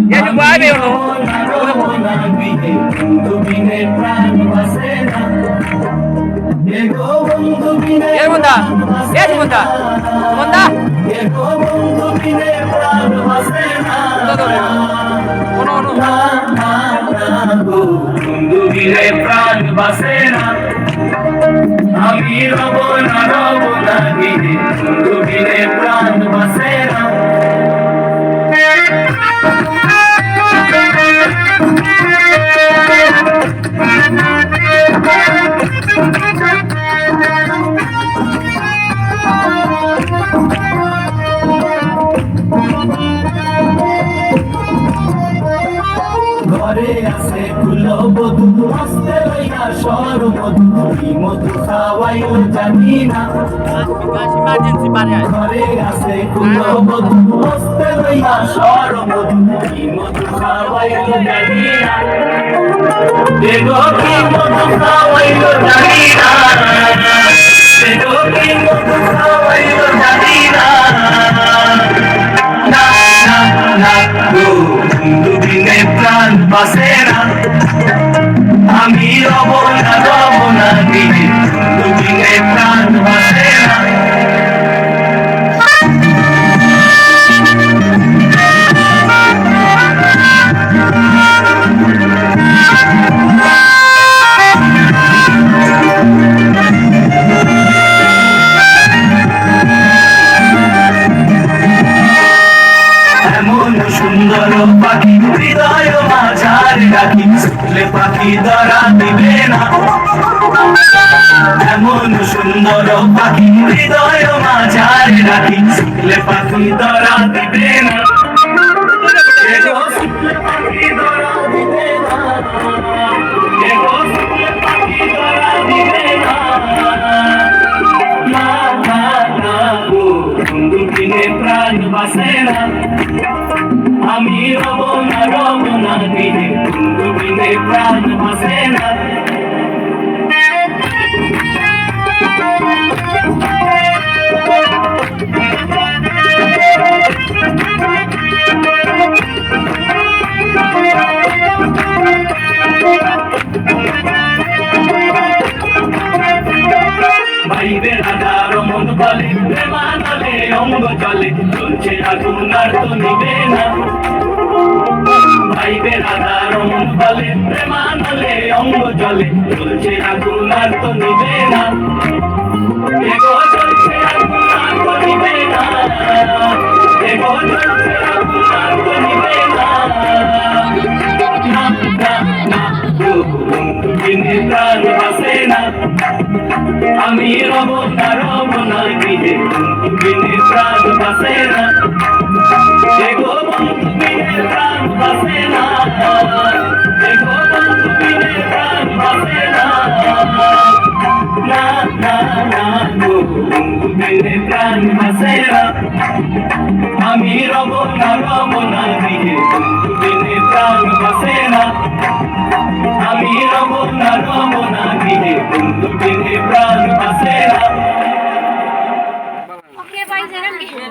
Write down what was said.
Ya yo voy a ver uno. Ya bunda, ya bunda, bunda. Ono ono. বন্ধু বিনে প্রাণ বাসে না আমি রব না দিনে বন্ধু বিনে প্রাণ বাসে না ঘরে আছে কুলো বধু হস্তে লইয়া সর মধু কি মধু খাওয়াইও জানি না ইমার্জেন্সি পারে ঘরে আছে কুলো বধু হস্তে লইয়া সর মধু কি মধু খাওয়াইও জানি না দেখো কি মধু খাওয়াইও জানি না দেখো কি মধু খাওয়াইও জানি না না না না বন্ধু বিনে প্রাণ বাসে না আমি রব না দিনে বন্ধু বিনে প্রাণ বাসে না সুন্দর পাখি হৃদয় মাঝার ডাকি শুনলে পাখি ধরা দিবে না এমন সুন্দর পাখি হৃদয় মাঝার ডাকি শুনলে পাখি ধরা দিবে না শুনলে পাখি ধরা দিবে না শুনলে পাখি ধরা দিবে না না না না বন্ধু বিনে প্রাণ বাসে না আমি রব না দিনে বন্ধু বিনে প্রাণ বাসে না ভাইবের আধার মন বলে প্রেমানলে অঙ্গ চলে চলছে আগুন আর তো নিবে না ভাইবের আধার মন বলে প্রেমানলে অঙ্গ চলে চলছে আগুন আর তো নিবে না এগো চলছে আগুন আর তো নিবে না এগো চলছে আগুন আর তো নিবে না না না না বন্ধু বিনে প্রাণ বাসে না আমি রব না দিনে বন্ধু বিনে প্রাণ বাসে না দেখো বন্ধু বিনে প্রাণ বাসে না দেখো বন্ধু বিনে প্রাণ বাসে না না না না বন্ধু বিনে প্রাণ বাসে না আমি রব না দিনে বন্ধু বিনে প্রাণ বাসে না আমি রব না দিনে বন্ধু বিনে প্রাণ বাসে না Oke, Pak, jangan gitu.